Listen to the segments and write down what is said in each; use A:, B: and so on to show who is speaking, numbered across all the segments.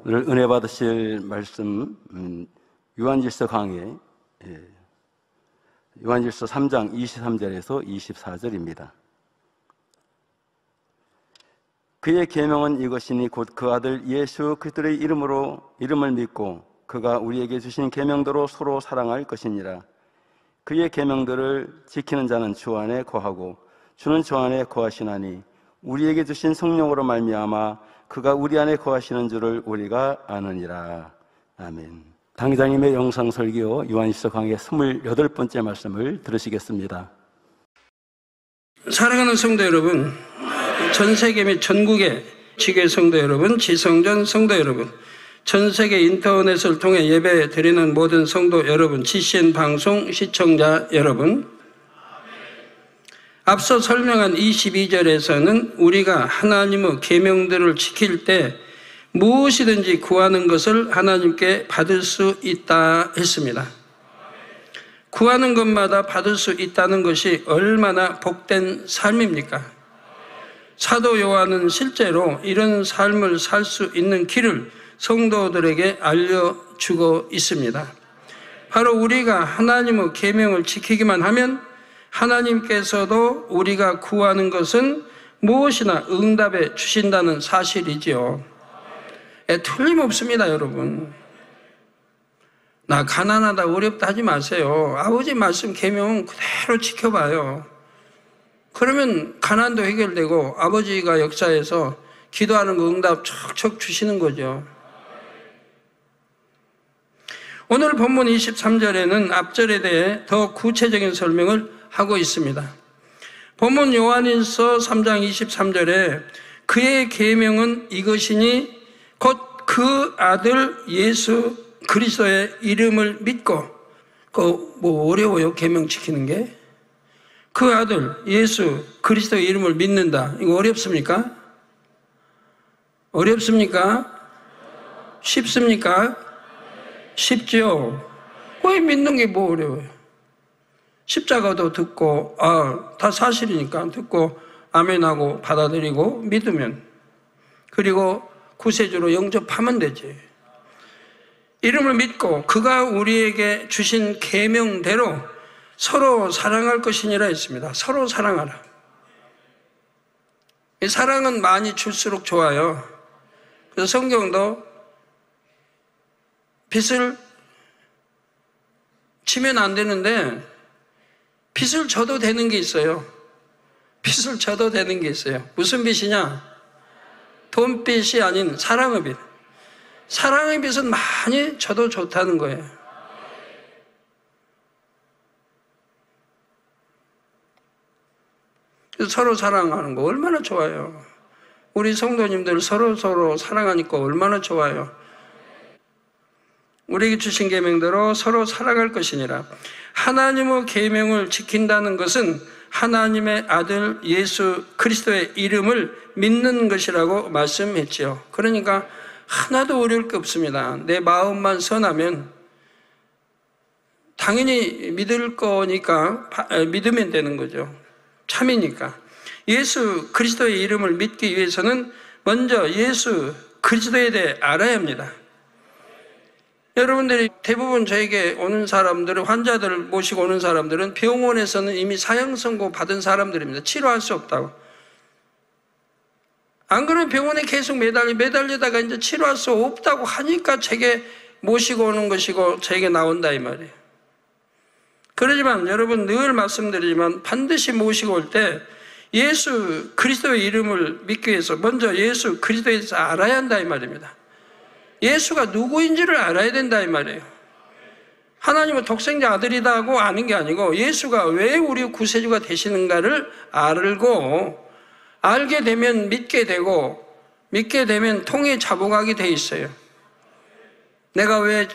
A: 오늘 은혜 받으실 말씀 요한일서 강해 요한일서 3장 23절에서 24절입니다. 그의 계명은 이것이니 곧 그 아들 예수 그리스도의 이름을 믿고 그가 우리에게 주신 계명대로 서로 사랑할 것이니라. 그의 계명들을 지키는 자는 주 안에 거하고 주는 주 안에 거하시나니 우리에게 주신 성령으로 말미암아 그가 우리 안에 거하시는 줄을 우리가 아느니라. 아멘. 당장님의 영상 설교 요한일서 강의 28번째 말씀을 들으시겠습니다.
B: 사랑하는 성도 여러분, 전 세계 및 전국의 지교회 성도 여러분, 지성전 성도 여러분, 전 세계 인터넷을 통해 예배 드리는 모든 성도 여러분, GCN 방송 시청자 여러분, 앞서 설명한 22절에서는 우리가 하나님의 계명들을 지킬 때 무엇이든지 구하는 것을 하나님께 받을 수 있다 했습니다. 구하는 것마다 받을 수 있다는 것이 얼마나 복된 삶입니까? 사도 요한은 실제로 이런 삶을 살 수 있는 길을 성도들에게 알려주고 있습니다. 바로 우리가 하나님의 계명을 지키기만 하면 하나님께서도 우리가 구하는 것은 무엇이나 응답해 주신다는 사실이지요. 틀림없습니다, 여러분. 나 가난하다, 어렵다 하지 마세요. 아버지 말씀 계명 그대로 지켜봐요. 그러면 가난도 해결되고 아버지가 역사에서 기도하는 거 응답 척척 주시는 거죠. 오늘 본문 23절에는 앞절에 대해 더 구체적인 설명을 하고 있습니다. 본문 요한일서 3장 23절에 그의 계명은 이것이니 곧 그 아들 예수 그리스도의 이름을 믿고, 뭐 어려워요, 계명 지키는 게? 그 아들 예수 그리스도의 이름을 믿는다. 이거 어렵습니까? 어렵습니까? 쉽습니까? 쉽죠? 왜 믿는 게 뭐 어려워요? 십자가도 듣고, 다 사실이니까 듣고 아멘하고 받아들이고 믿으면, 그리고 구세주로 영접하면 되지. 이름을 믿고 그가 우리에게 주신 계명대로 서로 사랑할 것이니라 했습니다. 서로 사랑하라. 이 사랑은 많이 줄수록 좋아요. 그래서 성경도 빚을 치면 안 되는데 빚을 져도 되는 게 있어요. 빚을 져도 되는 게 있어요. 무슨 빚이냐? 돈빚이 아닌 사랑의 빚. 사랑의 빚은 많이 져도 좋다는 거예요. 그래서 서로 사랑하는 거 얼마나 좋아요. 우리 성도님들 서로 사랑하니까 얼마나 좋아요. 우리에게 주신 계명대로 서로 살아갈 것이니라. 하나님의 계명을 지킨다는 것은 하나님의 아들 예수 그리스도의 이름을 믿는 것이라고 말씀했지요. 그러니까 하나도 어려울 게 없습니다. 내 마음만 선하면 당연히 믿을 거니까 믿으면 되는 거죠. 참이니까. 예수 그리스도의 이름을 믿기 위해서는 먼저 예수 그리스도에 대해 알아야 합니다. 여러분들이 대부분 저에게 오는 사람들은, 환자들을 모시고 오는 사람들은 병원에서는 이미 사형 선고 받은 사람들입니다. 치료할 수 없다고. 안 그러면 병원에 계속 매달리다가 이제 치료할 수 없다고 하니까 제게 모시고 오는 것이고 제게 나온다 이 말이에요. 그러지만 여러분 늘 말씀드리지만 반드시 모시고 올 때 예수 그리스도의 이름을 믿기 위해서 먼저 예수 그리스도에 대해서 알아야 한다 이 말입니다. 예수가 누구인지를 알아야 된다 이 말이에요. 하나님은 독생자 아들이다 하고 아는 게 아니고 예수가 왜 우리 구세주가 되시는가를 알고, 알게 되면 믿게 되고, 믿게 되면 통에 자복하게 돼 있어요. 내가 왜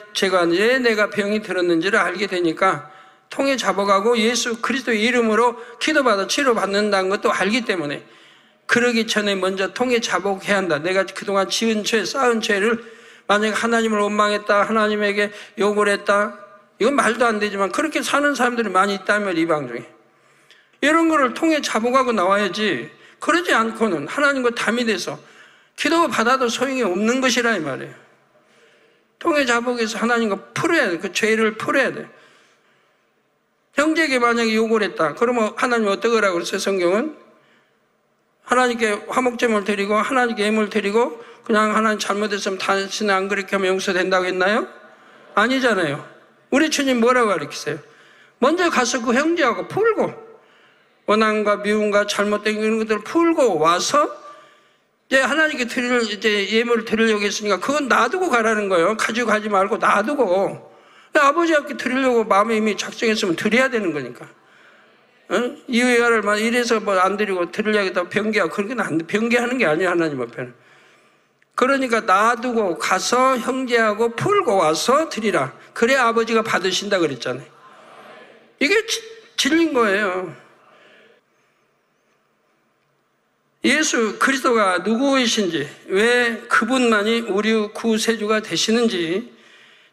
B: 내가 병이 들었는지를 알게 되니까 통에 자복하고 예수 그리스도의 이름으로 기도받아 치료받는다는 것도 알기 때문에, 그러기 전에 먼저 통에 자복해야 한다. 내가 그동안 지은 죄, 쌓은 죄를 만약에 하나님을 원망했다, 하나님에게 욕을 했다, 이건 말도 안 되지만 그렇게 사는 사람들이 많이 있다면 이방 중에 이런 거를 통해 자복하고 나와야지. 그러지 않고는 하나님과 담이 돼서 기도 받아도 소용이 없는 것이라 이 말이에요. 통해 자복해서 하나님과 풀어야 돼. 그 죄를 풀어야 돼. 형제에게 만약에 요구를 했다. 그러면 하나님 어떡하라고 그랬어요, 성경은? 하나님께 화목제물 드리고 하나님께 예물 드리고 그냥 하나님 잘못했으면 당신은 안 그렇게 하면 용서된다고 했나요? 아니잖아요. 우리 주님 뭐라고 가르치세요? 먼저 가서 그 형제하고 풀고 원한과 미움과 잘못된 이런 것들을 풀고 와서 이제 하나님께 이제 예물을 드리려고 했으니까 그건 놔두고 가라는 거예요. 가지고 가지 말고 놔두고. 아버지께 드리려고 마음에 이미 작정했으면 드려야 되는 거니까. 어? 이유야를 막 이래서 뭐 안 드리고 드리려고 변개하고 그런 건 안 돼. 변개하는 게 아니에요, 하나님 앞에는. 그러니까 놔두고 가서 형제하고 풀고 와서 드리라. 그래 아버지가 받으신다 그랬잖아요. 이게 진리인 거예요. 예수 그리스도가 누구이신지, 왜 그분만이 우리 구세주가 되시는지,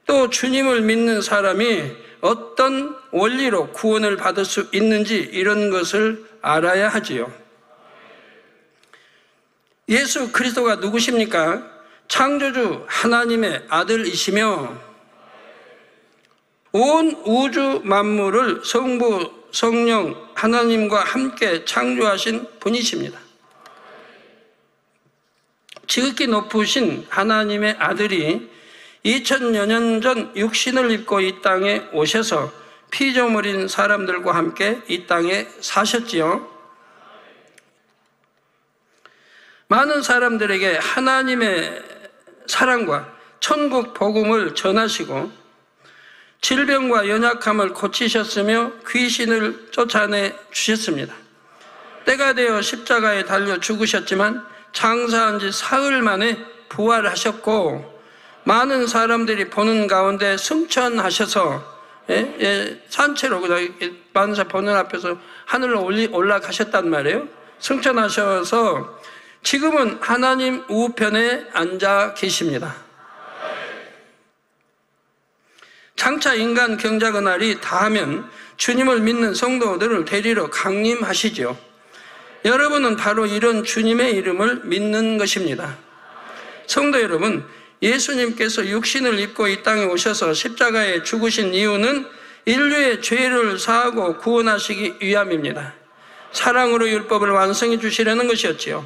B: 또 주님을 믿는 사람이 어떤 원리로 구원을 받을 수 있는지 이런 것을 알아야 하지요. 예수 그리스도가 누구십니까? 창조주 하나님의 아들이시며 온 우주 만물을 성부, 성령, 하나님과 함께 창조하신 분이십니다. 지극히 높으신 하나님의 아들이 2000여 년 전 육신을 입고 이 땅에 오셔서 피조물인 사람들과 함께 이 땅에 사셨지요. 많은 사람들에게 하나님의 사랑과 천국 복음을 전하시고 질병과 연약함을 고치셨으며 귀신을 쫓아내 주셨습니다. 때가 되어 십자가에 달려 죽으셨지만 장사한 지 사흘 만에 부활하셨고 많은 사람들이 보는 가운데 승천하셔서 산채로 그냥 많은 사람 보는 앞에서 하늘로 올라가셨단 말이에요. 승천하셔서 지금은 하나님 우편에 앉아 계십니다. 장차 인간 경작의 날이 다하면 주님을 믿는 성도들을 데리러 강림하시죠. 여러분은 바로 이런 주님의 이름을 믿는 것입니다. 성도 여러분, 예수님께서 육신을 입고 이 땅에 오셔서 십자가에 죽으신 이유는 인류의 죄를 사하고 구원하시기 위함입니다. 사랑으로 율법을 완성해 주시려는 것이었지요.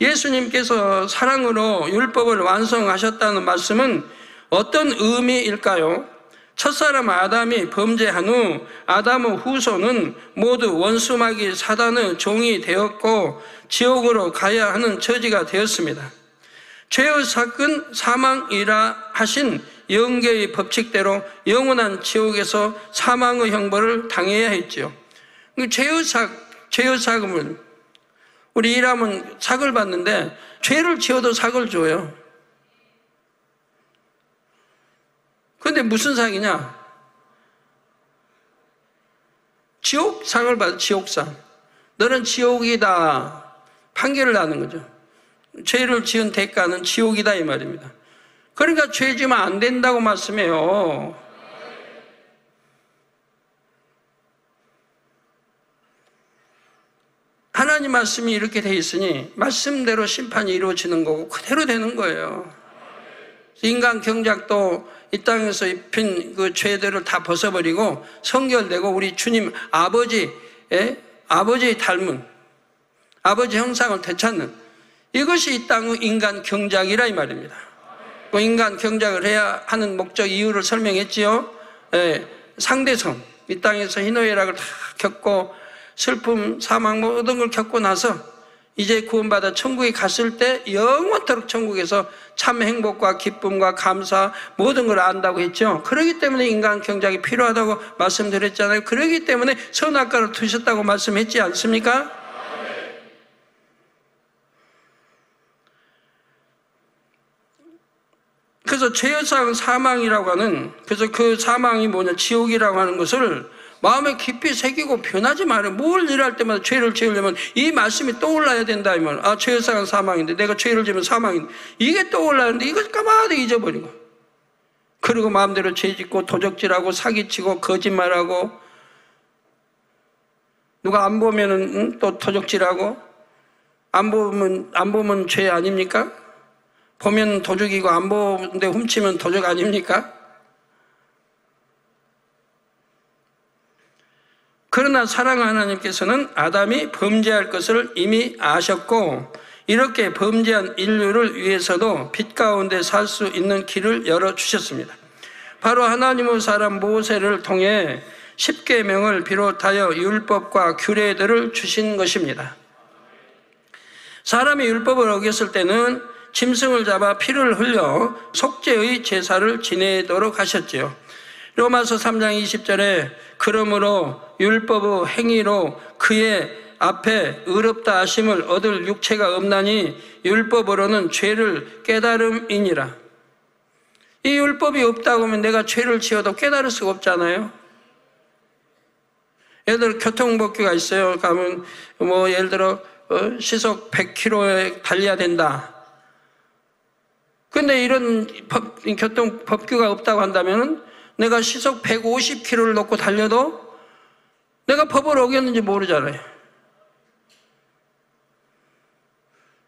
B: 예수님께서 사랑으로 율법을 완성하셨다는 말씀은 어떤 의미일까요? 첫사람 아담이 범죄한 후 아담의 후손은 모두 원수마귀 사단의 종이 되었고 지옥으로 가야 하는 처지가 되었습니다. 죄의 삭은 사망이라 하신 영계의 법칙대로 영원한 지옥에서 사망의 형벌을 당해야 했죠. 죄의 삭은 우리 일하면 삭을 받는데 죄를 지어도 삭을 줘요. 그런데 무슨 삭이냐? 지옥상을 받아, 지옥상. 너는 지옥이다. 판결을 하는 거죠. 죄를 지은 대가는 지옥이다 이 말입니다. 그러니까 죄 지으면 안 된다고 말씀해요. 하나님 말씀이 이렇게 돼 있으니 말씀대로 심판이 이루어지는 거고 그대로 되는 거예요. 인간 경작도 이 땅에서 입힌 그 죄들을 다 벗어버리고 성결되고 우리 주님 아버지의 닮은 아버지 형상을 되찾는 이것이 이 땅의 인간 경작이라 이 말입니다. 그 인간 경작을 해야 하는 목적 이유를 설명했지요. 상대성, 이 땅에서 희노애락을 다 겪고 슬픔, 사망 모든 걸 겪고 나서 이제 구원받아 천국에 갔을 때 영원토록 천국에서 참 행복과 기쁨과 감사 모든 걸 안다고 했죠. 그렇기 때문에 인간 경작이 필요하다고 말씀드렸잖아요. 그렇기 때문에 선악과를 두셨다고 말씀했지 않습니까? 그래서 죄의 삭은 사망이라고 하는, 그래서 그 사망이 뭐냐, 지옥이라고 하는 것을 마음에 깊이 새기고 변하지 말아요. 뭘 일할 때마다 죄를 지으려면 이 말씀이 떠올라야 된다 이 말. 아, 죄의 삭은 사망인데 내가 죄를 지으면 사망인데 이게 떠올라는데 이걸 까마득히 잊어버리고, 그리고 마음대로 죄 짓고 도적질하고 사기치고 거짓말하고, 누가 안 보면은 또 도적질하고, 안 보면 죄 아닙니까? 보면 도적이고 안 보는데 훔치면 도적 아닙니까? 그러나 사랑하는 하나님께서는 아담이 범죄할 것을 이미 아셨고 이렇게 범죄한 인류를 위해서도 빛 가운데 살 수 있는 길을 열어주셨습니다. 바로 하나님의 사람 모세를 통해 십계명을 비롯하여 율법과 규례들을 주신 것입니다. 사람이 율법을 어겼을 때는 짐승을 잡아 피를 흘려 속죄의 제사를 지내도록 하셨지요. 로마서 3장 20절에 그러므로 율법의 행위로 그의 앞에 의롭다 하심을 얻을 육체가 없나니 율법으로는 죄를 깨달음이니라. 이 율법이 없다고 하면 내가 죄를 지어도 깨달을 수가 없잖아요. 예를 들어 교통법규가 있어요. 가면 예를 들어 시속 100km에 달려야 된다. 근데 이런 교통법규가 없다고 한다면 내가 시속 150km를 놓고 달려도 내가 법을 어겼는지 모르잖아요.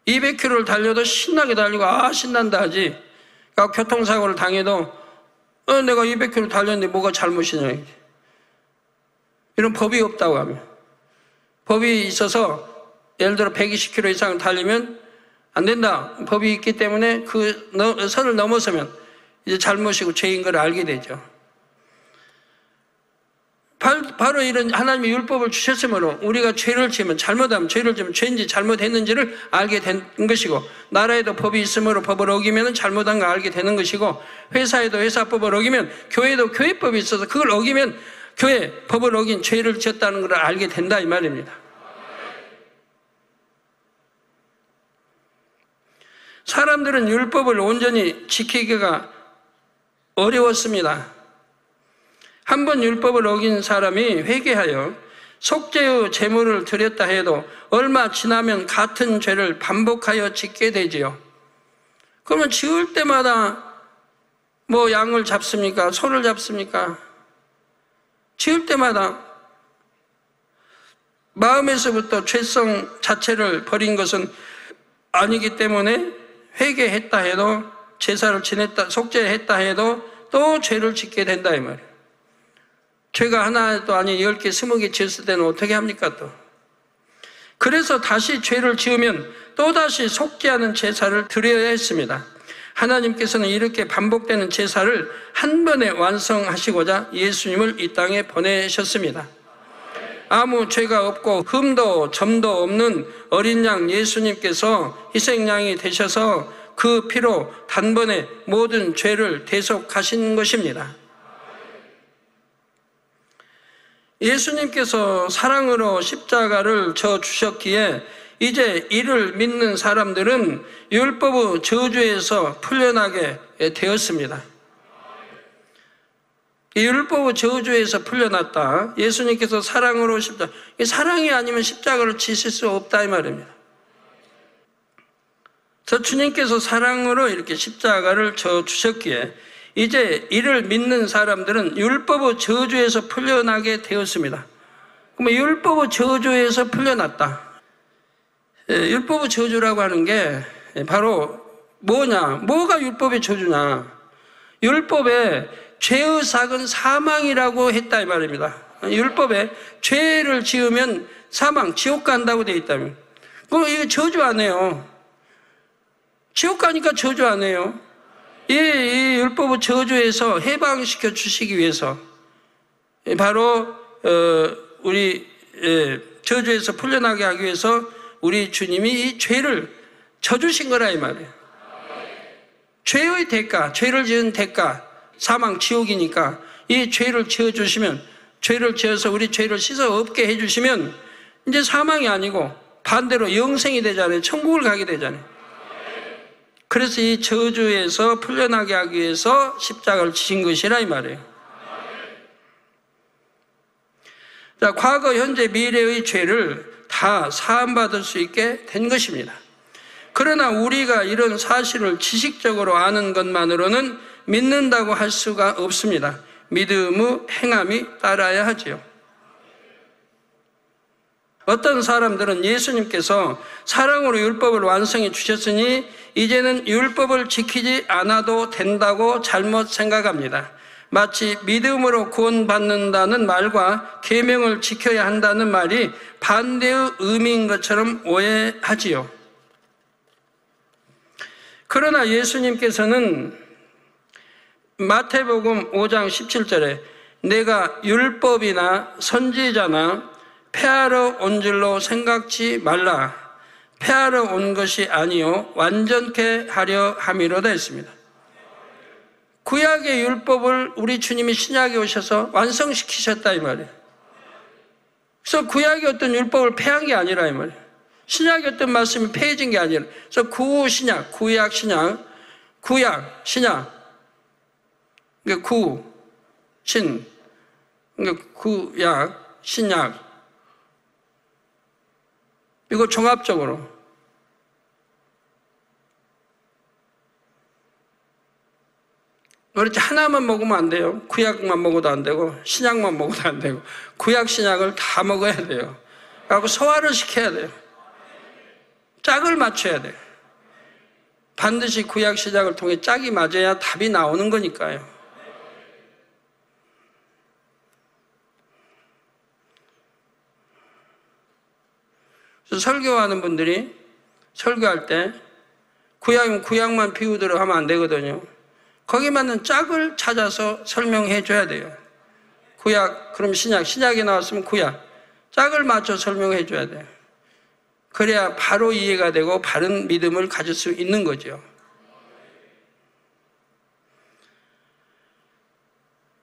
B: 200km를 달려도 신나게 달리고 신난다 하지. 그러니까 교통사고를 당해도 내가 200km 달렸는데 뭐가 잘못이냐. 이런 법이 없다고 하면. 법이 있어서 예를 들어 120km 이상 달리면 안 된다. 법이 있기 때문에 그 선을 넘어서면 이제 잘못이고 죄인 걸 알게 되죠. 바로 이런 하나님의 율법을 주셨으므로 우리가 죄를 지으면 잘못하면 죄를 지으면 죄인지 잘못했는지를 알게 된 것이고 나라에도 법이 있으므로 법을 어기면 잘못한 걸 알게 되는 것이고 회사에도 회사법을 어기면 교회에도 교회법이 있어서 그걸 어기면 교회 법을 어긴 죄를 지었다는 걸 알게 된다 이 말입니다. 사람들은 율법을 온전히 지키기가 어려웠습니다. 한번 율법을 어긴 사람이 회개하여 속죄의 제물을 드렸다 해도 얼마 지나면 같은 죄를 반복하여 짓게 되지요. 그러면 지을 때마다 양을 잡습니까? 소를 잡습니까? 지을 때마다 마음에서부터 죄성 자체를 버린 것은 아니기 때문에 회개했다 해도 제사를 지냈다 속죄했다 해도 또 죄를 짓게 된다 이 말이에요. 죄가 하나도 아니 10개, 20개 지었을 때는 어떻게 합니까 또? 그래서 다시 죄를 지으면 또다시 속죄하는 제사를 드려야 했습니다. 하나님께서는 이렇게 반복되는 제사를 한 번에 완성하시고자 예수님을 이 땅에 보내셨습니다. 아무 죄가 없고 흠도 점도 없는 어린 양 예수님께서 희생양이 되셔서 그 피로 단번에 모든 죄를 대속하신 것입니다. 예수님께서 사랑으로 십자가를 져 주셨기에 이제 이를 믿는 사람들은 율법의 저주에서 풀려나게 되었습니다. 이 율법의 저주에서 풀려났다. 예수님께서 사랑으로 십자가, 사랑이 아니면 십자가를 지실 수 없다 이 말입니다. 저 주님께서 사랑으로 이렇게 십자가를 져 주셨기에 이제 이를 믿는 사람들은 율법의 저주에서 풀려나게 되었습니다. 그러면 율법의 저주에서 풀려났다. 율법의 저주라고 하는 게 바로 뭐냐? 뭐가 율법의 저주냐? 율법에 죄의 삭은 사망이라고 했다 이 말입니다. 율법에 죄를 지으면 사망, 지옥 간다고 되어 있다면 그럼 이게 저주 안 해요. 지옥 가니까 저주 안 해요. 이 율법의 저주에서 해방시켜 주시기 위해서 바로 우리 저주에서 풀려나게 하기 위해서 우리 주님이 이 죄를 져주신 거라 이 말이에요. 죄의 대가, 죄를 지은 대가, 사망, 지옥이니까 이 죄를 지어주시면 죄를 지어서 우리 죄를 씻어 없게 해주시면 이제 사망이 아니고 반대로 영생이 되잖아요. 천국을 가게 되잖아요. 그래서 이 저주에서 풀려나게 하기 위해서 십자가를 지신 것이라 이 말이에요. 자, 과거, 현재, 미래의 죄를 다 사함받을 수 있게 된 것입니다. 그러나 우리가 이런 사실을 지식적으로 아는 것만으로는 믿는다고 할 수가 없습니다. 믿음의 행함이 따라야 하지요. 어떤 사람들은 예수님께서 사랑으로 율법을 완성해 주셨으니 이제는 율법을 지키지 않아도 된다고 잘못 생각합니다. 마치 믿음으로 구원받는다는 말과 계명을 지켜야 한다는 말이 반대의 의미인 것처럼 오해하지요. 그러나 예수님께서는 마태복음 5장 17절에 내가 율법이나 선지자나 폐하러 온 줄로 생각지 말라. 폐하러 온 것이 아니요 완전케 하려 함이로다 했습니다. 구약의 율법을 우리 주님이 신약에 오셔서 완성시키셨다 이 말이에요. 그래서 구약의 어떤 율법을 폐한 게 아니라 이 말이에요. 신약의 어떤 말씀이 폐해진 게 아니라. 그래서 구신약, 구약, 신약, 구약, 신약. 그러니까 신, 그러니까 구약, 신약. 이거 종합적으로. 그렇지 하나만 먹으면 안 돼요. 구약만 먹어도 안 되고 신약만 먹어도 안 되고 구약, 신약을 다 먹어야 돼요. 그리고 소화를 시켜야 돼요. 짝을 맞춰야 돼요. 반드시 구약, 신약을 통해 짝이 맞아야 답이 나오는 거니까요. 그래서 설교하는 분들이 설교할 때 구약이면 구약만 비우도록 하면 안 되거든요. 거기에 맞는 짝을 찾아서 설명해 줘야 돼요. 구약, 그럼 신약, 신약이 나왔으면 구약. 짝을 맞춰 설명해 줘야 돼요. 그래야 바로 이해가 되고 바른 믿음을 가질 수 있는 거죠.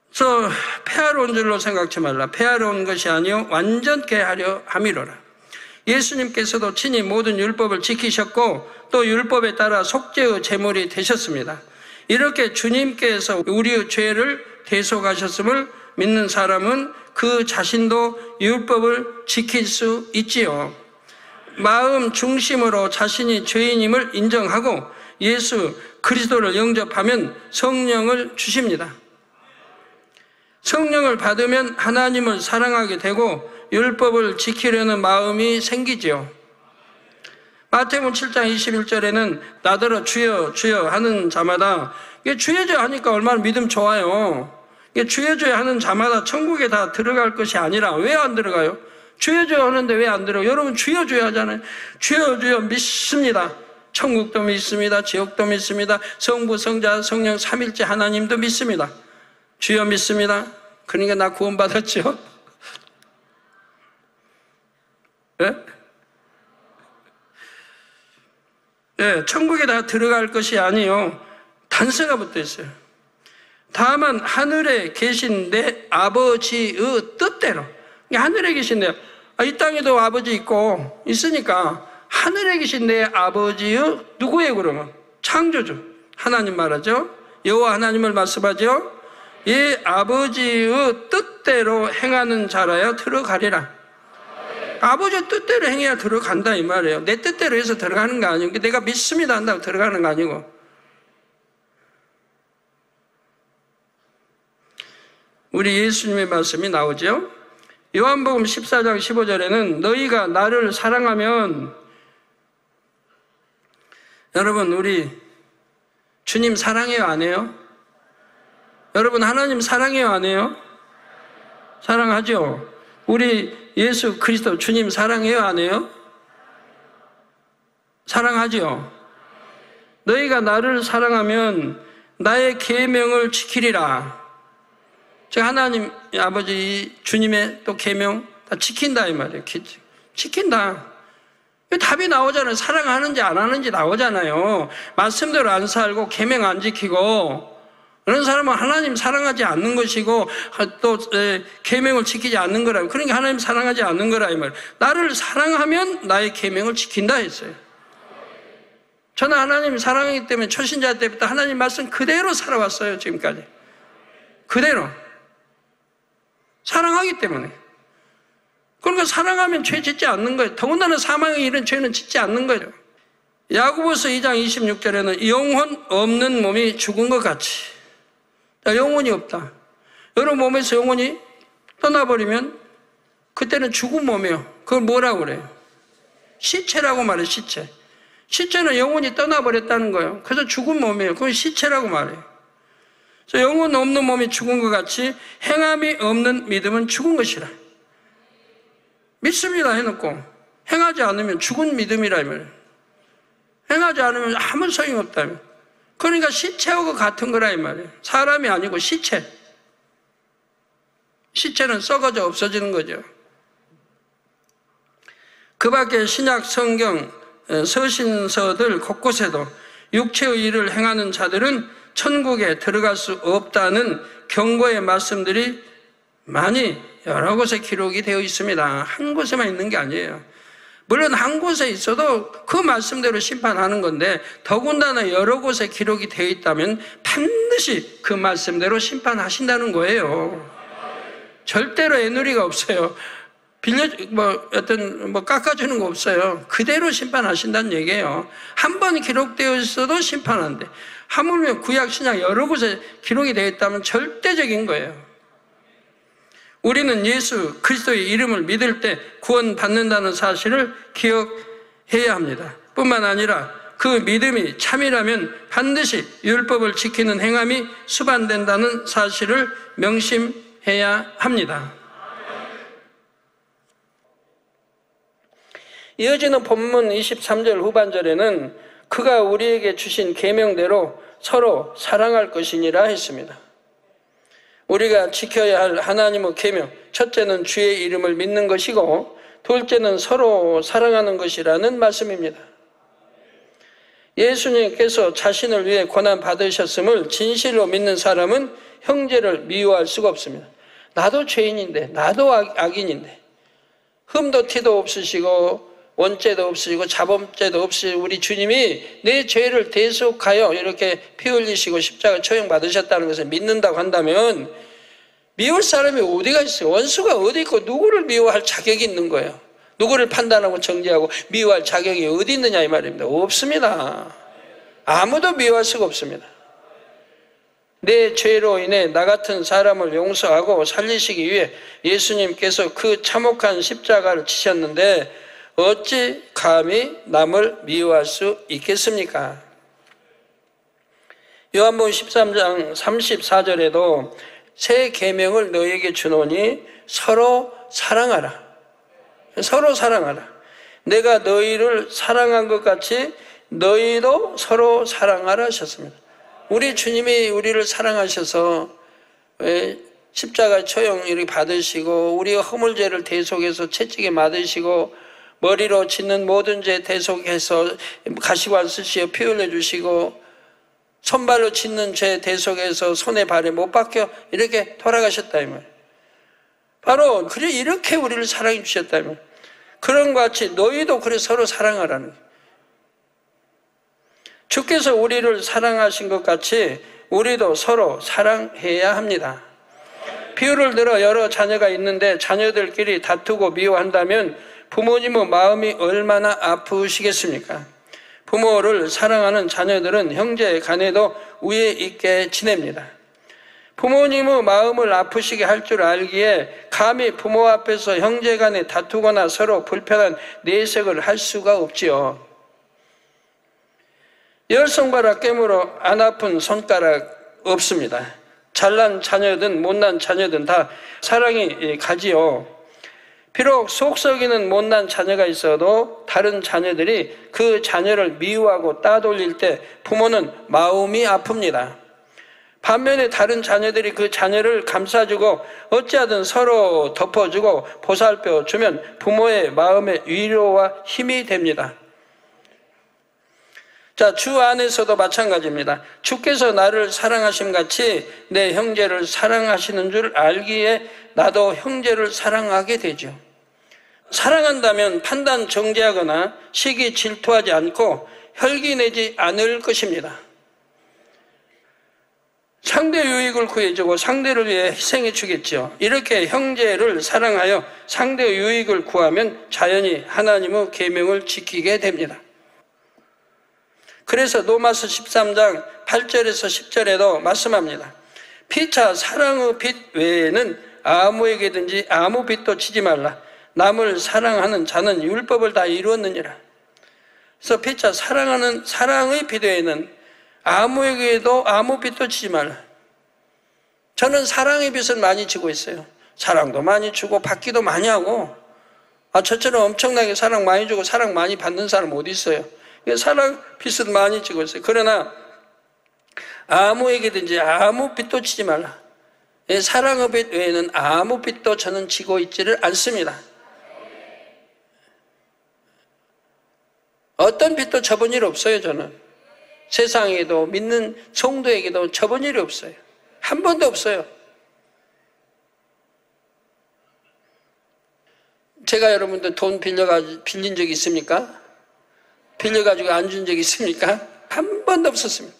B: 그래서 폐하러 온 줄로 생각지 말라. 폐하러 온 것이 아니요 완전케 하려 함이로라. 예수님께서도 친히 모든 율법을 지키셨고 또 율법에 따라 속죄의 제물이 되셨습니다. 이렇게 주님께서 우리의 죄를 대속하셨음을 믿는 사람은 그 자신도 율법을 지킬 수 있지요. 마음 중심으로 자신이 죄인임을 인정하고 예수 그리스도를 영접하면 성령을 주십니다. 성령을 받으면 하나님을 사랑하게 되고 율법을 지키려는 마음이 생기지요. 마태복음 7장 21절에는 나더러 주여 주여 하는 자마다, 이게 주여 주여 하니까 얼마나 믿음 좋아요. 이게 주여 주여 하는 자마다 천국에 다 들어갈 것이 아니라 왜 안 들어가요? 주여 주여 하는데 왜 안 들어가요? 여러분 주여 주여 하잖아요. 주여 주여 믿습니다. 천국도 믿습니다. 지옥도 믿습니다. 성부, 성자, 성령 삼일째 하나님도 믿습니다. 주여 믿습니다. 그러니까 나 구원받았죠. 네? 네, 천국에 다 들어갈 것이 아니요 단서가 붙어 있어요. 다만 하늘에 계신 내 아버지의 뜻대로. 하늘에 계신 이 땅에도 아버지 있고 있으니까 하늘에 계신 내 아버지의 누구예요 그러면? 창조주 하나님 말하죠. 여호와 하나님을 말씀하죠. 이 아버지의 뜻대로 행하는 자라야 들어가리라. 아버지의 뜻대로 행해야 들어간다 이 말이에요. 내 뜻대로 해서 들어가는 거 아니고 내가 믿습니다 한다고 들어가는 거 아니고. 우리 예수님의 말씀이 나오죠. 요한복음 14장 15절에는 너희가 나를 사랑하면, 여러분 우리 주님 사랑해요 안 해요? 여러분 하나님 사랑해요 안 해요? 사랑하죠. 우리 예수 그리스도 주님 사랑해요 안 해요? 사랑하죠. 너희가 나를 사랑하면 나의 계명을 지키리라. 제가 하나님 아버지 주님의 또 계명 다 지킨다 이 말이에요. 지킨다. 답이 나오잖아요. 사랑하는지 안 하는지 나오잖아요. 말씀대로 안 살고 계명 안 지키고 그런 사람은 하나님 사랑하지 않는 것이고 또 계명을 지키지 않는 거라. 그러니까 하나님 사랑하지 않는 거라 이 말이에요. 나를 사랑하면 나의 계명을 지킨다 했어요. 저는 하나님 사랑하기 때문에 초신자 때부터 하나님 말씀 그대로 살아왔어요. 지금까지 그대로 사랑하기 때문에. 그러니까 사랑하면 죄 짓지 않는 거예요. 더군다나 사망의 일은 죄는 짓지 않는 거예요. 야고보서 2장 26절에는 영혼 없는 몸이 죽은 것 같이. 영혼이 없다. 여러분 몸에서 영혼이 떠나버리면 그때는 죽은 몸이에요. 그걸 뭐라고 그래요? 시체라고 말해요. 시체. 시체는 영혼이 떠나버렸다는 거예요. 그래서 죽은 몸이에요. 그건 시체라고 말해요. 그래서 영혼 없는 몸이 죽은 것 같이 행함이 없는 믿음은 죽은 것이라. 믿습니다 해놓고 행하지 않으면 죽은 믿음이라 이 말이에요. 행하지 않으면 아무 소용없다며. 그러니까 시체하고 같은 거라 이 말이에요. 사람이 아니고 시체. 시체는 썩어져 없어지는 거죠. 그 밖에 신약 성경 서신서들 곳곳에도 육체의 일을 행하는 자들은 천국에 들어갈 수 없다는 경고의 말씀들이 많이 여러 곳에 기록이 되어 있습니다. 한 곳에만 있는 게 아니에요. 물론 한 곳에 있어도 그 말씀대로 심판하는 건데 더군다나 여러 곳에 기록이 되어 있다면 반드시 그 말씀대로 심판하신다는 거예요. 절대로 애누리가 없어요. 깎아주는 거 없어요. 그대로 심판하신다는 얘기예요. 한 번 기록되어 있어도 심판한대. 하물며 구약 신약 여러 곳에 기록이 되어 있다면 절대적인 거예요. 우리는 예수 그리스도의 이름을 믿을 때 구원받는다는 사실을 기억해야 합니다. 뿐만 아니라 그 믿음이 참이라면 반드시 율법을 지키는 행함이 수반된다는 사실을 명심해야 합니다. 이어지는 본문 23절 후반절에는 그가 우리에게 주신 계명대로 서로 사랑할 것이니라 했습니다. 우리가 지켜야 할 하나님의 계명, 첫째는 주의 이름을 믿는 것이고 둘째는 서로 사랑하는 것이라는 말씀입니다. 예수님께서 자신을 위해 고난 받으셨음을 진실로 믿는 사람은 형제를 미워할 수가 없습니다. 나도 죄인인데, 나도 악인인데, 흠도 티도 없으시고 원죄도 없으시고 자범죄도 없이 우리 주님이 내 죄를 대속하여 이렇게 피 흘리시고 십자가 처형 받으셨다는 것을 믿는다고 한다면 미울 사람이 어디가 있어요? 원수가 어디 있고 누구를 미워할 자격이 있는 거예요? 누구를 판단하고 정죄하고 미워할 자격이 어디 있느냐 이 말입니다. 없습니다. 아무도 미워할 수가 없습니다. 내 죄로 인해 나 같은 사람을 용서하고 살리시기 위해 예수님께서 그 참혹한 십자가를 지셨는데 어찌 감히 남을 미워할 수 있겠습니까? 요한복음 13장 34절에도 새 계명을 너희에게 주노니 서로 사랑하라. 서로 사랑하라. 내가 너희를 사랑한 것 같이 너희도 서로 사랑하라 하셨습니다. 우리 주님이 우리를 사랑하셔서 십자가 처형 이렇게 받으시고 우리가 허물죄를 대속해서 채찍에 맞으시고 머리로 짓는 모든 죄 대속해서 가시관 쓰시어 피 흘려주시고 손발로 짓는 죄 대속해서 손에 발에 못 박혀 이렇게 돌아가셨다 이 말. 바로 그래 이렇게 우리를 사랑해 주셨다 이 말. 그런 것 같이 너희도 그래 서로 사랑하라는 거예요. 주께서 우리를 사랑하신 것 같이 우리도 서로 사랑해야 합니다. 비유를 들어 여러 자녀가 있는데 자녀들끼리 다투고 미워한다면 부모님의 마음이 얼마나 아프시겠습니까? 부모를 사랑하는 자녀들은 형제 간에도 우애 있게 지냅니다. 부모님의 마음을 아프시게 할 줄 알기에 감히 부모 앞에서 형제 간에 다투거나 서로 불편한 내색을 할 수가 없지요. 열 손가락 깨물어 안 아픈 손가락 없습니다. 잘난 자녀든 못난 자녀든 다 사랑이 가지요. 비록 속썩이는 못난 자녀가 있어도 다른 자녀들이 그 자녀를 미워하고 따돌릴 때 부모는 마음이 아픕니다. 반면에 다른 자녀들이 그 자녀를 감싸주고 어찌하든 서로 덮어주고 보살펴주면 부모의 마음의 위로와 힘이 됩니다. 자, 주 안에서도 마찬가지입니다. 주께서 나를 사랑하심 같이 내 형제를 사랑하시는 줄 알기에 나도 형제를 사랑하게 되죠. 사랑한다면 판단 정죄하거나 시기 질투하지 않고 혈기내지 않을 것입니다. 상대 유익을 구해주고 상대를 위해 희생해 주겠죠. 이렇게 형제를 사랑하여 상대의 유익을 구하면 자연히 하나님의 계명을 지키게 됩니다. 그래서 로마서 13장 8절에서 10절에도 말씀합니다. 피차 사랑의 빚 외에는 아무에게든지 아무 빚도 지지 말라. 남을 사랑하는 자는 율법을 다 이루었느니라. 그래서 피차 사랑하는 사랑의 비도에는 아무에게도 아무 빚도 지지 말라. 저는 사랑의 빚을 많이 지고 있어요. 사랑도 많이 주고 받기도 많이 하고, 저처럼 엄청나게 사랑 많이 주고 사랑 많이 받는 사람 어디 있어요? 사랑 빚을 많이 지고 있어요. 그러나 아무에게든지 아무 빚도 지지 말라. 사랑의 빚 외에는 아무 빚도 저는 지고 있지를 않습니다. 어떤 빚도 져본 일 없어요. 저는 세상에도 믿는 성도에게도 져본 일이 없어요. 한 번도 없어요. 제가 여러분들 돈 빌린 적이 있습니까? 빌려가지고 안 준 적이 있습니까? 한 번도 없었습니다.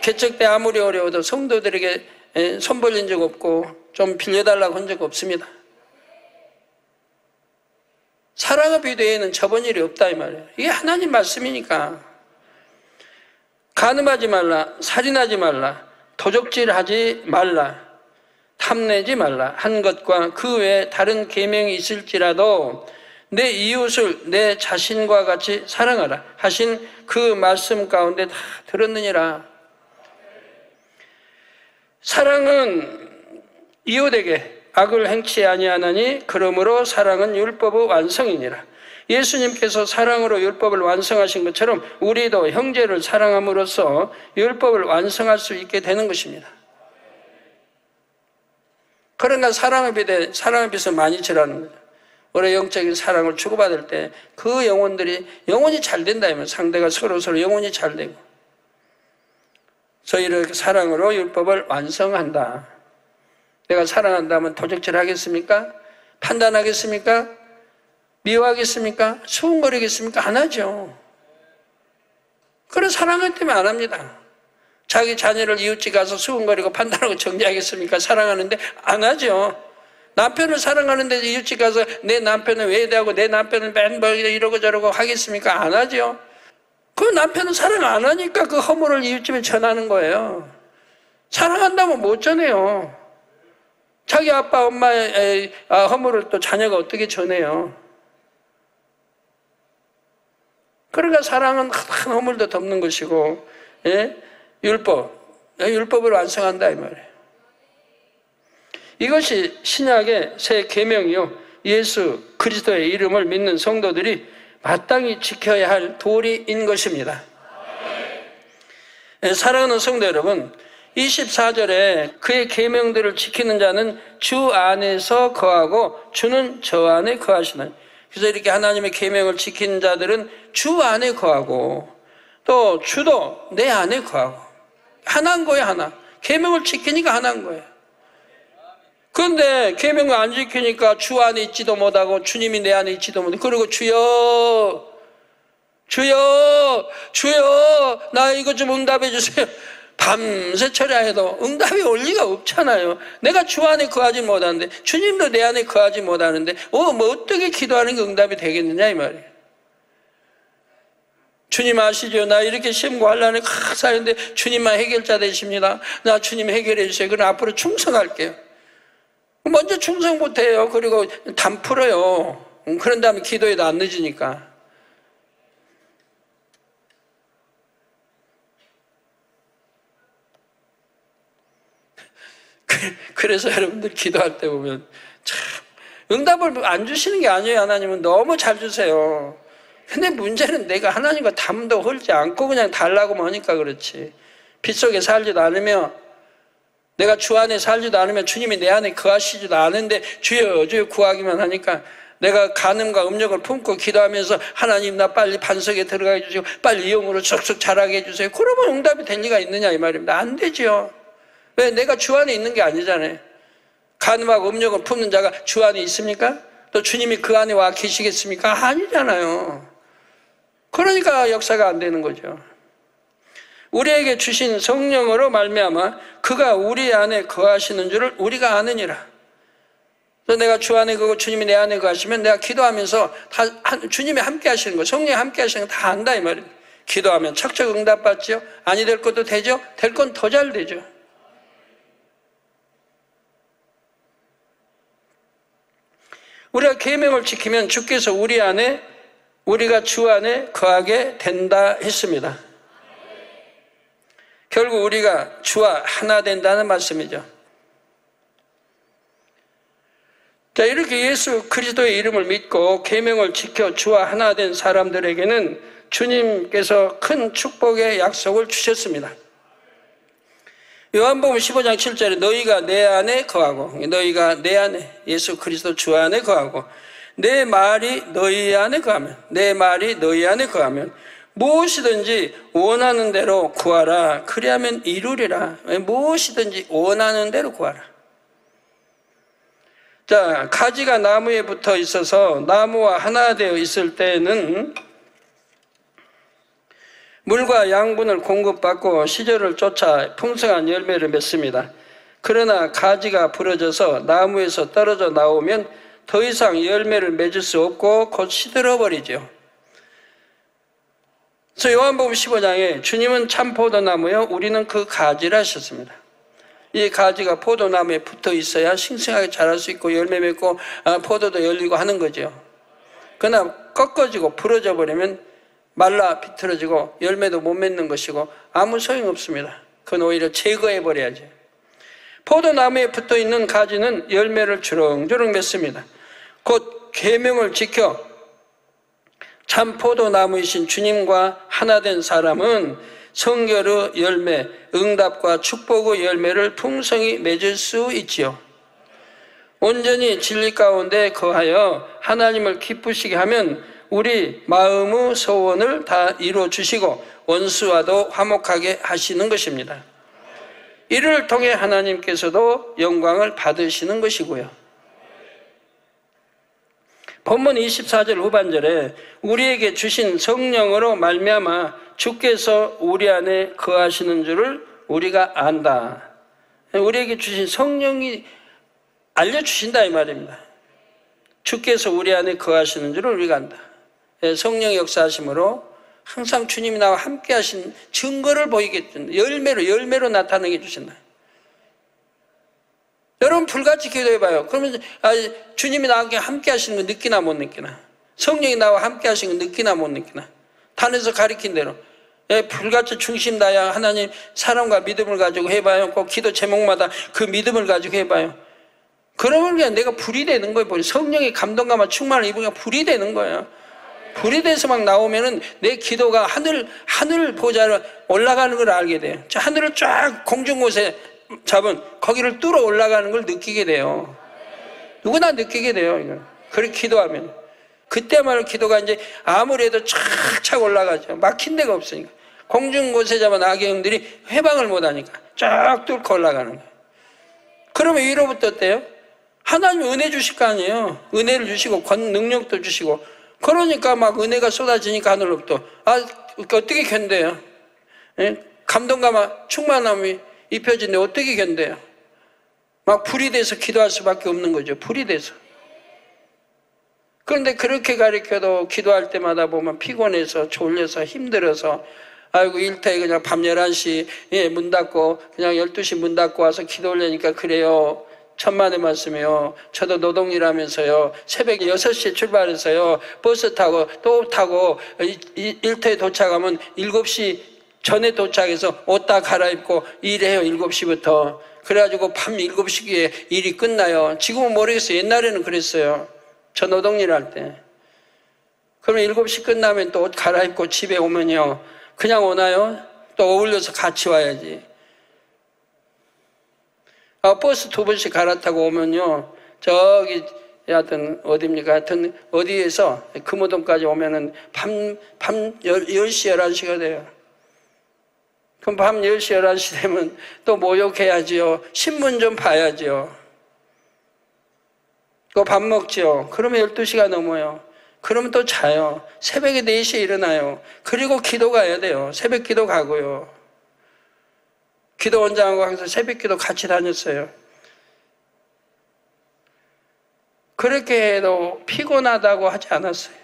B: 개척 때 아무리 어려워도 성도들에게 손 벌린 적 없고 좀 빌려달라고 한 적 없습니다. 사랑의 비도에는 저번 일이 없다 이 말이에요. 이게 하나님 말씀이니까. 간음하지 말라, 살인하지 말라, 도적질하지 말라, 탐내지 말라 한 것과 그 외에 다른 계명이 있을지라도 내 이웃을 내 자신과 같이 사랑하라 하신 그 말씀 가운데 다 들었느니라. 사랑은 이웃에게 악을 행치 아니하나니 그러므로 사랑은 율법의 완성이니라. 예수님께서 사랑으로 율법을 완성하신 것처럼 우리도 형제를 사랑함으로써 율법을 완성할 수 있게 되는 것입니다. 그러나 사랑의 빚을 많이 지라는 거죠. 우리 영적인 사랑을 주고받을 때 그 영혼들이 영혼이 잘 된다 하면 상대가 서로 영혼이 잘 되고 저희를 사랑으로 율법을 완성한다. 내가 사랑한다면 도적질 하겠습니까? 판단하겠습니까? 미워하겠습니까? 수군거리겠습니까? 안 하죠. 그런 사랑을 때문에 안 합니다. 자기 자녀를 이웃집 가서 수군거리고 판단하고 정죄하겠습니까? 사랑하는데 안 하죠. 남편을 사랑하는데 이웃집 가서 내 남편은 왜 대하고 내 남편은 맨날 이러고 저러고 하겠습니까? 안 하죠. 그 남편은 사랑 안 하니까 그 허물을 이웃집에 전하는 거예요. 사랑한다면 못 전해요. 자기 아빠 엄마의 허물을 또 자녀가 어떻게 전해요? 그러니까 사랑은 큰 허물도 덮는 것이고 율법을 완성한다 이 말이에요. 이것이 신약의 새 계명이요 예수 그리스도의 이름을 믿는 성도들이 마땅히 지켜야 할 도리인 것입니다. 사랑하는 성도 여러분, 24절에 그의 계명들을 지키는 자는 주 안에서 거하고 주는 저 안에 거하시나니. 그래서 이렇게 하나님의 계명을 지키는 자들은 주 안에 거하고 또 주도 내 안에 거하고 하나인 거예요. 하나. 계명을 지키니까 하나인 거예요. 그런데 계명을 안 지키니까 주 안에 있지도 못하고 주님이 내 안에 있지도 못하고 그리고 주여 나 이거 좀 응답해 주세요. 밤새 철야해도 응답이 올 리가 없잖아요. 내가 주 안에 거하지 못하는데 주님도 내 안에 거하지 못하는데 뭐 어떻게 기도하는 게 응답이 되겠느냐 이 말이에요. 주님 아시죠? 나 이렇게 시험 구하려는 사는데 주님만 해결자 되십니다. 나 주님 해결해 주세요. 그럼 앞으로 충성할게요. 먼저 충성 못해요. 그리고 담 풀어요. 그런 다음에 기도해도 안 늦으니까. 그래서 여러분들 기도할 때 보면 참 응답을 안 주시는 게 아니에요. 하나님은 너무 잘 주세요. 근데 문제는 내가 하나님과 담도 헐지 않고 그냥 달라고 하니까 그렇지. 빗속에 살지도 않으며 내가 주 안에 살지도 않으면 주님이 내 안에 거하시지도 않은데 주여 구하기만 하니까 내가 간음과 음욕을 품고 기도하면서 하나님 나 빨리 반석에 들어가 주시고 빨리 영으로 척척 자라게 해주세요. 그러면 응답이 될 리가 있느냐 이 말입니다. 안 되죠. 왜? 내가 주 안에 있는 게 아니잖아요. 간음하고 음욕을 품는 자가 주 안에 있습니까? 또 주님이 그 안에 와 계시겠습니까? 아니잖아요. 그러니까 역사가 안 되는 거죠. 우리에게 주신 성령으로 말미암아 그가 우리 안에 거하시는 줄을 우리가 아느니라. 그래서 내가 주 안에 거고 주님이 내 안에 거하시면 내가 기도하면서 다 주님이 함께 하시는 거, 성령이 함께 하시는 거 다 안다 이 말이에요. 기도하면 척척 응답받지요. 아니 될 것도 되죠. 될 건 더 잘 되죠. 우리가 계명을 지키면 주께서 우리 안에 우리가 주 안에 거하게 된다 했습니다. 결국 우리가 주와 하나 된다는 말씀이죠. 자, 이렇게 예수 그리스도의 이름을 믿고 계명을 지켜 주와 하나 된 사람들에게는 주님께서 큰 축복의 약속을 주셨습니다. 요한복음 15장 7절에 너희가 내 안에 거하고, 너희가 내 안에, 예수 그리스도 주 안에 거하고, 내 말이 너희 안에 거하면, 내 말이 너희 안에 거하면 무엇이든지 원하는 대로 구하라. 그리하면 이루리라. 무엇이든지 원하는 대로 구하라. 자, 가지가 나무에 붙어 있어서 나무와 하나 되어 있을 때는 물과 양분을 공급받고 시절을 쫓아 풍성한 열매를 맺습니다. 그러나 가지가 부러져서 나무에서 떨어져 나오면 더 이상 열매를 맺을 수 없고 곧 시들어버리죠. 그래서 요한복음 15장에 주님은 참 포도나무요 우리는 그 가지라 하셨습니다. 이 가지가 포도나무에 붙어 있어야 싱싱하게 자랄 수 있고 열매 맺고 포도도 열리고 하는 거죠. 그러나 꺾어지고 부러져 버리면 말라 비틀어지고 열매도 못 맺는 것이고 아무 소용없습니다. 그건 오히려 제거해 버려야죠. 포도나무에 붙어 있는 가지는 열매를 주렁주렁 맺습니다. 곧 계명을 지켜 참 포도나무이신 주님과 하나 된 사람은 성결의 열매, 응답과 축복의 열매를 풍성히 맺을 수 있지요. 온전히 진리 가운데 거하여 하나님을 기쁘시게 하면 우리 마음의 소원을 다 이루어 주시고 원수와도 화목하게 하시는 것입니다. 이를 통해 하나님께서도 영광을 받으시는 것이고요. 본문 24절 후반절에 우리에게 주신 성령으로 말미암아 주께서 우리 안에 거하시는 줄을 우리가 안다. 우리에게 주신 성령이 알려주신다 이 말입니다. 주께서 우리 안에 거하시는 줄을 우리가 안다. 성령의 역사하심으로 항상 주님이 나와 함께 하신 증거를 보이게 해준다. 열매로 나타나게 해주신다. 여러분 불같이 기도해봐요. 그러면 주님이 나와 함께 하시는 거 느끼나 못 느끼나? 성령이 나와 함께 하시는 거 느끼나 못 느끼나? 단에서 가리킨 대로 불같이 중심 다야 하나님 사랑과 믿음을 가지고 해봐요. 꼭 기도 제목마다 그 믿음을 가지고 해봐요. 그러면 그냥 내가 불이 되는 거예요. 성령의 감동감과 충만을 입으니까 불이 되는 거예요. 불이 돼서 막 나오면은 내 기도가 하늘 보좌로 올라가는 걸 알게 돼요. 하늘을 쫙 공중 곳에 잡은 거기를 뚫어 올라가는 걸 느끼게 돼요. 누구나 느끼게 돼요. 이걸. 그렇게 기도하면 그때만은 기도가 이제 아무래도 착착 올라가죠. 막힌 데가 없으니까. 공중 곳에 잡은 악의 영들이 해방을 못하니까 쫙 뚫고 올라가는 거예요. 그러면 위로부터 어때요? 하나님 은혜 주실 거 아니에요. 은혜를 주시고 능력도 주시고 그러니까 막 은혜가 쏟아지니까 하늘로부터 어떻게 견뎌요? 감동과 충만함이 입혀진데 어떻게 견뎌요? 막 불이 돼서 기도할 수밖에 없는 거죠. 불이 돼서. 그런데 그렇게 가르쳐도 기도할 때마다 보면 피곤해서 졸려서 힘들어서 아이고 일터에 그냥 밤 11시 문 닫고 그냥 12시 문 닫고 와서 기도 올리니까 그래요. 천만의 말씀이요. 저도 노동일하면서요. 새벽에 6시에 출발해서요. 버스 타고 또 타고 일터에 도착하면 7시 전에 도착해서 옷 다 갈아입고 일해요. 7시부터. 그래가지고 밤 7시에 일이 끝나요. 지금은 모르겠어요. 옛날에는 그랬어요. 저 노동일 할 때. 그러면 7시 끝나면 또 옷 갈아입고 집에 오면요. 그냥 오나요? 또 어울려서 같이 와야지. 버스 2번씩 갈아타고 오면요. 저기 하여튼 어디입니까? 하여튼 어디에서 금호동까지 오면은 밤 10시 11시가 돼요. 그럼 밤 10시 11시 되면 또 모욕해야지요. 신문 좀 봐야지요. 또 밥 먹지요. 그러면 12시가 넘어요. 그러면 또 자요. 새벽에 4시에 일어나요. 그리고 기도 가야 돼요. 새벽 기도 가고요. 기도 원장하고 항상 새벽 기도 같이 다녔어요. 그렇게 해도 피곤하다고 하지 않았어요.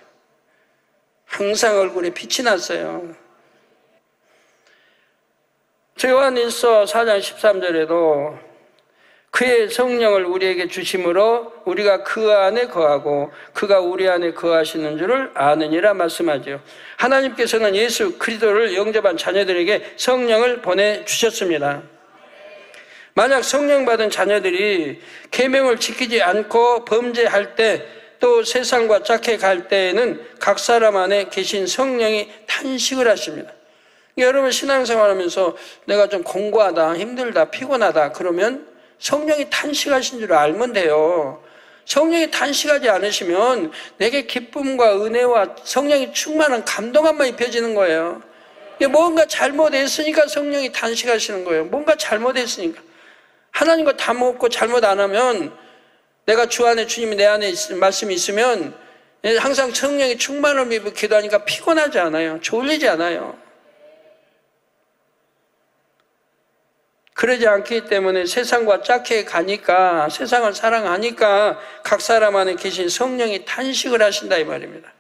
B: 항상 얼굴에 빛이 났어요. 요한일서 4장 13절에도 그의 성령을 우리에게 주심으로 우리가 그 안에 거하고 그가 우리 안에 거하시는 줄을 아느니라 말씀하죠. 하나님께서는 예수 그리스도를 영접한 자녀들에게 성령을 보내주셨습니다. 만약 성령 받은 자녀들이 계명을 지키지 않고 범죄할 때, 또 세상과 짝해 갈 때에는 각 사람 안에 계신 성령이 탄식을 하십니다. 여러분 신앙생활 하면서 내가 좀 공고하다, 힘들다, 피곤하다 그러면 성령이 탄식하신 줄 알면 돼요. 성령이 탄식하지 않으시면 내게 기쁨과 은혜와 성령이 충만한 감동함만 입혀지는 거예요. 뭔가 잘못했으니까 성령이 탄식하시는 거예요. 뭔가 잘못했으니까. 하나님과 다 먹고 잘못 안 하면, 내가 주 안에 주님이 내 안에 말씀이 있으면 항상 성령이 충만함을 입고 기도하니까 피곤하지 않아요. 졸리지 않아요. 그러지 않기 때문에 세상과 짝해 가니까, 세상을 사랑하니까 각 사람 안에 계신 성령이 탄식을 하신다 이 말입니다.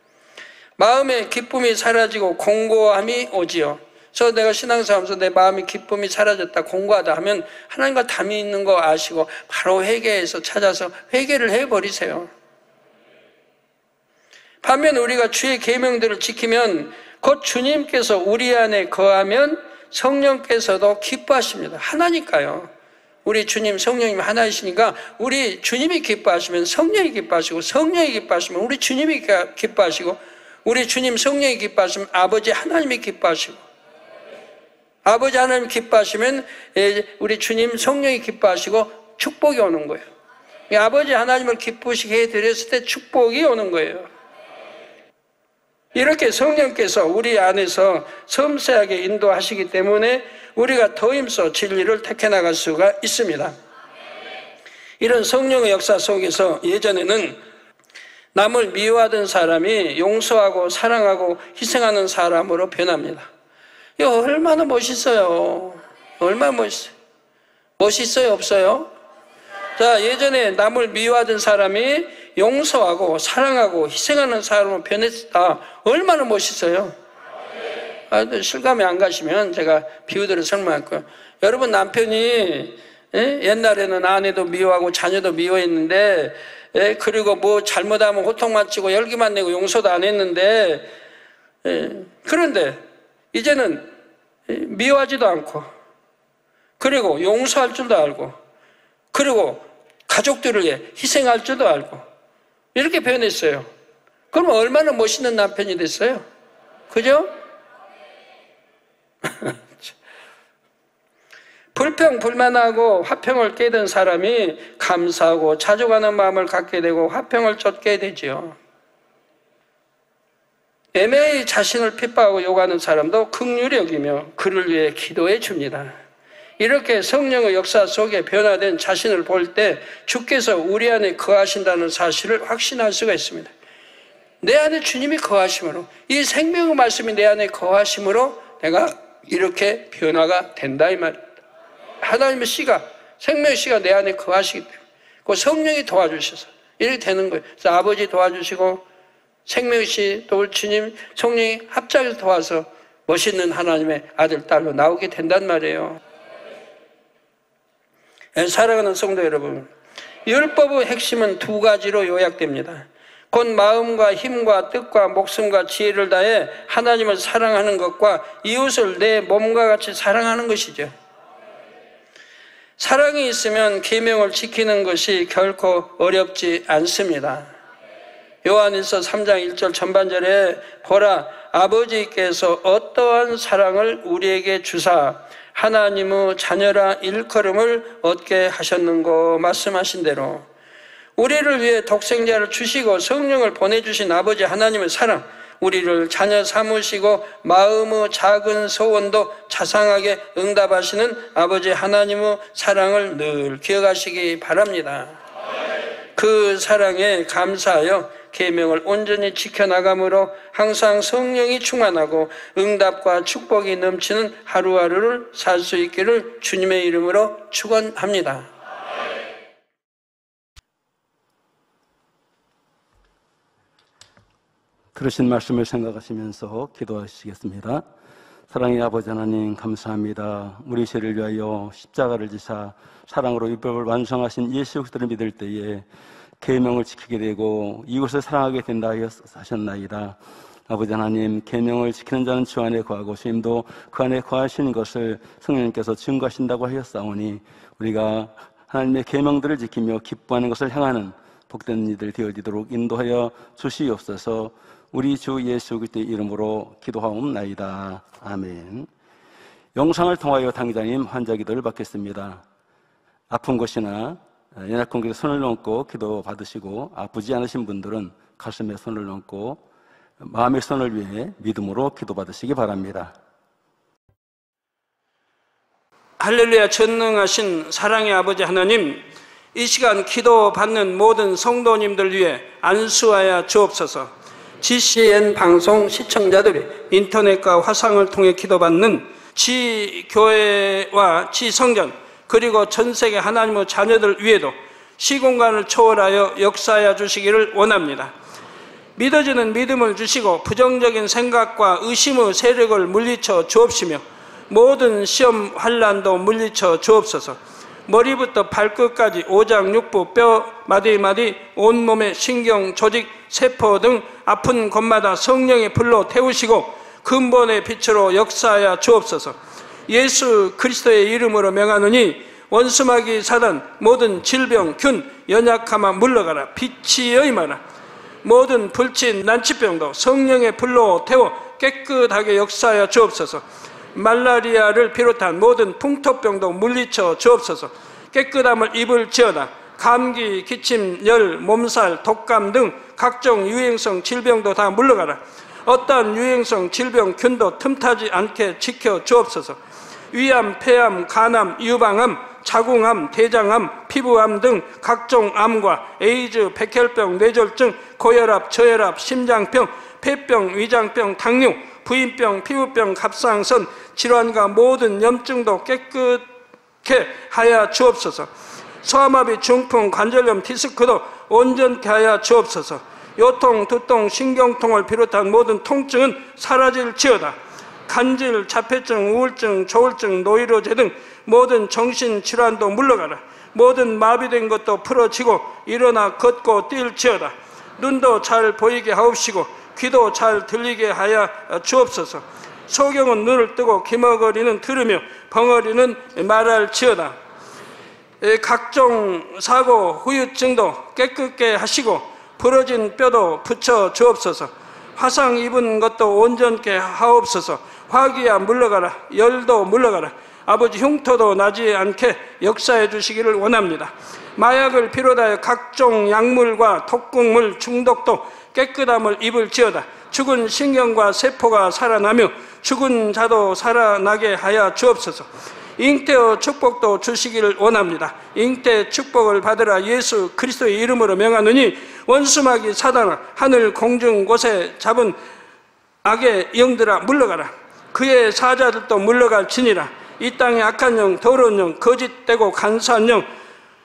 B: 마음의 기쁨이 사라지고 공고함이 오지요. 그래서 내가 신앙생활하면서 내 마음의 기쁨이 사라졌다, 공고하다 하면 하나님과 담이 있는 거 아시고 바로 회개해서 찾아서 회개를 해버리세요. 반면 우리가 주의 계명들을 지키면 곧 주님께서 우리 안에 거하면 성령께서도 기뻐하십니다. 하나니까요. 우리 주님 성령님 하나이시니까 우리 주님이 기뻐하시면 성령이 기뻐하시고, 성령이 기뻐하시면 우리 주님이 기뻐하시고, 우리 주님 성령이 기뻐하시면 아버지 하나님이 기뻐하시고, 아버지 하나님 기뻐하시면 우리 주님 성령이 기뻐하시고 축복이 오는 거예요. 아버지 하나님을 기쁘시게 해드렸을 때 축복이 오는 거예요. 이렇게 성령께서 우리 안에서 섬세하게 인도하시기 때문에 우리가 더 힘써 진리를 택해 나갈 수가 있습니다. 이런 성령의 역사 속에서 예전에는 남을 미워하던 사람이 용서하고 사랑하고 희생하는 사람으로 변합니다. 이거 얼마나 멋있어요. 얼마나 멋있어요. 멋있어요, 없어요? 자, 예전에 남을 미워하던 사람이 용서하고 사랑하고 희생하는 사람으로 변했다. 얼마나 멋있어요. 실감이 안 가시면 제가 비유들을 설명할 거예요. 여러분 남편이 옛날에는 아내도 미워하고 자녀도 미워했는데, 그리고 뭐 잘못하면 호통만 치고 열기만 내고 용서도 안 했는데, 그런데 이제는 미워하지도 않고, 그리고 용서할 줄도 알고, 그리고 가족들을 위해 희생할 줄도 알고, 이렇게 변했어요. 그럼 얼마나 멋있는 남편이 됐어요? 그죠? 불평, 불만하고 화평을 깨던 사람이 감사하고 자족하는 마음을 갖게 되고 화평을 쫓게 되지요. 애매히 자신을 핍박하고 욕하는 사람도 긍휼히 여기며 그를 위해 기도해 줍니다. 이렇게 성령의 역사 속에 변화된 자신을 볼 때 주께서 우리 안에 거하신다는 사실을 확신할 수가 있습니다. 내 안에 주님이 거하심으로, 이 생명의 말씀이 내 안에 거하심으로 내가 이렇게 변화가 된다 이 말입니다. 하나님의 씨가, 생명의 씨가 내 안에 거하시기 때문에 그 성령이 도와주셔서 이렇게 되는 거예요. 그래서 아버지 도와주시고 생명의 씨, 또 주님, 성령이 합작해서 도와서 멋있는 하나님의 아들, 딸로 나오게 된단 말이에요. 사랑하는 성도 여러분, 율법의 핵심은 두 가지로 요약됩니다. 곧 마음과 힘과 뜻과 목숨과 지혜를 다해 하나님을 사랑하는 것과 이웃을 내 몸과 같이 사랑하는 것이죠. 사랑이 있으면 계명을 지키는 것이 결코 어렵지 않습니다. 요한일서 3장 1절 전반절에 보라, 아버지께서 어떠한 사랑을 우리에게 주사 하나님의 자녀라 일컬음을 얻게 하셨는고 말씀하신 대로 우리를 위해 독생자를 주시고 성령을 보내주신 아버지 하나님의 사랑, 우리를 자녀 삼으시고 마음의 작은 소원도 자상하게 응답하시는 아버지 하나님의 사랑을 늘 기억하시기 바랍니다. 그 사랑에 감사하여 계명을 온전히 지켜나감으로 항상 성령이 충만하고 응답과 축복이 넘치는 하루하루를 살 수 있기를 주님의 이름으로 축원합니다.
A: 들으신 말씀을 생각하시면서 기도하시겠습니다. 사랑의 아버지 하나님 감사합니다. 우리 죄를 위하여 십자가를 지사 사랑으로 율법을 완성하신 예수 그리스도를 믿을 때에 계명을 지키게 되고 이곳을 사랑하게 된다 하셨나이다. 아버지 하나님, 계명을 지키는 자는 주 안에 거하고 주님도 그 안에 거하시는 것을 성령님께서 증거하신다고 하였사오니 우리가 하나님의 계명들을 지키며 기뻐하는 것을 향하는 복된 이들 되어지도록 인도하여 주시옵소서. 우리 주 예수 그리스도의 이름으로 기도하옵나이다. 아멘. 영상을 통하여 당장님 환자 기도를 받겠습니다. 아픈 곳이나 연약한 곳에 손을 얹고 기도 받으시고, 아프지 않으신 분들은 가슴에 손을 얹고 마음의 손을 위해 믿음으로 기도 받으시기 바랍니다.
B: 할렐루야. 전능하신 사랑의 아버지 하나님, 이 시간 기도 받는 모든 성도님들 위해 안수하여 주옵소서. GCN 방송 시청자들이 인터넷과 화상을 통해 기도받는 지교회와 지성전 그리고 전세계 하나님의 자녀들 위에도 시공간을 초월하여 역사하여 주시기를 원합니다. 믿어지는 믿음을 주시고 부정적인 생각과 의심의 세력을 물리쳐 주옵시며 모든 시험 환난도 물리쳐 주옵소서. 머리부터 발끝까지 오장육부, 뼈, 마디마디, 온몸의 신경, 조직, 세포 등 아픈 곳마다 성령의 불로 태우시고 근본의 빛으로 역사하여 주옵소서. 예수 그리스도의 이름으로 명하노니 원수마귀 사단 모든 질병, 균, 연약함아 물러가라. 빛이 임하라. 모든 불친, 난치병도 성령의 불로 태워 깨끗하게 역사하여 주옵소서. 말라리아를 비롯한 모든 풍토병도 물리쳐 주옵소서. 깨끗함을 입을지어다. 감기, 기침, 열, 몸살, 독감 등 각종 유행성 질병도 다 물러가라. 어떠한 유행성 질병, 균도 틈타지 않게 지켜 주옵소서. 위암, 폐암, 간암, 유방암, 자궁암, 대장암, 피부암 등 각종 암과 에이즈, 백혈병, 뇌졸중, 고혈압, 저혈압, 심장병, 폐병, 위장병, 당뇨, 부인병, 피부병, 갑상선, 질환과 모든 염증도 깨끗게 하여 주옵소서. 소아마비, 중풍, 관절염, 디스크도 온전케 하여 주옵소서. 요통, 두통, 신경통을 비롯한 모든 통증은 사라질지어다. 간질, 자폐증, 우울증, 조울증, 노이로제 등 모든 정신질환도 물러가라. 모든 마비된 것도 풀어지고 일어나 걷고 뛸지어다. 눈도 잘 보이게 하옵시고 귀도 잘 들리게 하여 주옵소서. 소경은 눈을 뜨고 기머거리는 들으며 벙어리는 말할지어다. 각종 사고, 후유증도 깨끗게 하시고 부러진 뼈도 붙여 주옵소서. 화상 입은 것도 온전케 하옵소서. 화기야 물러가라. 열도 물러가라. 아버지, 흉터도 나지 않게 역사해 주시기를 원합니다. 마약을 비롯하여 각종 약물과 독극물 중독도 깨끗함을 입을지어다. 죽은 신경과 세포가 살아나며 죽은 자도 살아나게 하여 주옵소서. 잉태의 축복도 주시기를 원합니다. 잉태 축복을 받으라. 예수 그리스도의 이름으로 명하노니 원수마귀 사단아, 하늘 공중 곳에 잡은 악의 영들아 물러가라. 그의 사자들도 물러갈지니라. 이 땅의 악한 영, 더러운 영, 거짓되고 간사한 영,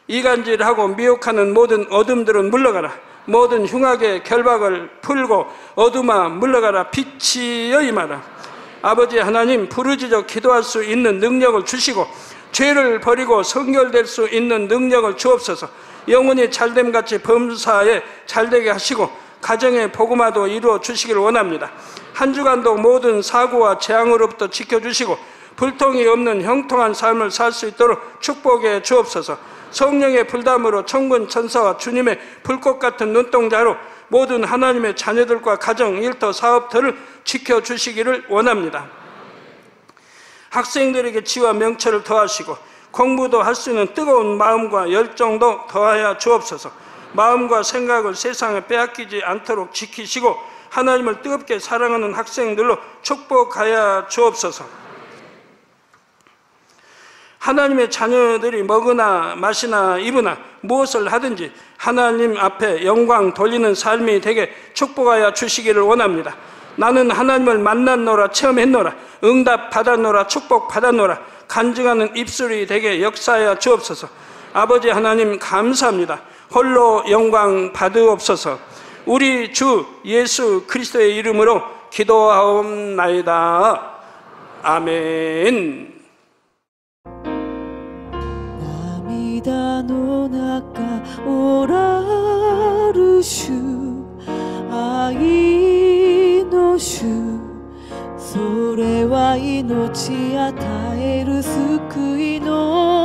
B: 이간질하고 미혹하는 모든 어둠들은 물러가라. 모든 흉악의 결박을 풀고 어둠아 물러가라. 빛이여 임하라. 아버지 하나님, 부르짖어 기도할 수 있는 능력을 주시고 죄를 버리고 성결될 수 있는 능력을 주옵소서. 영혼이 잘됨같이 범사에 잘되게 하시고 가정의 복음화도 이루어 주시기를 원합니다. 한 주간도 모든 사고와 재앙으로부터 지켜주시고 불통이 없는 형통한 삶을 살 수 있도록 축복해 주옵소서. 성령의 불담으로 천군 천사와 주님의 불꽃 같은 눈동자로 모든 하나님의 자녀들과 가정, 일터, 사업터를 지켜주시기를 원합니다. 학생들에게 지와 명철을 더하시고 공부도 할 수 있는 뜨거운 마음과 열정도 더하여 주옵소서. 마음과 생각을 세상에 빼앗기지 않도록 지키시고 하나님을 뜨겁게 사랑하는 학생들로 축복하여 주옵소서. 하나님의 자녀들이 먹으나 마시나 입으나 무엇을 하든지 하나님 앞에 영광 돌리는 삶이 되게 축복하여 주시기를 원합니다. 나는 하나님을 만났노라, 체험했노라, 응답 받았노라, 축복 받았노라, 간증하는 입술이 되게 역사하여 주옵소서. 아버지 하나님 감사합니다. 홀로 영광 받으옵소서. 우리 주 예수 그리스도의 이름으로 기도하옵나이다. 아멘.
C: 涙の中おらる主愛の主それは命与える救いの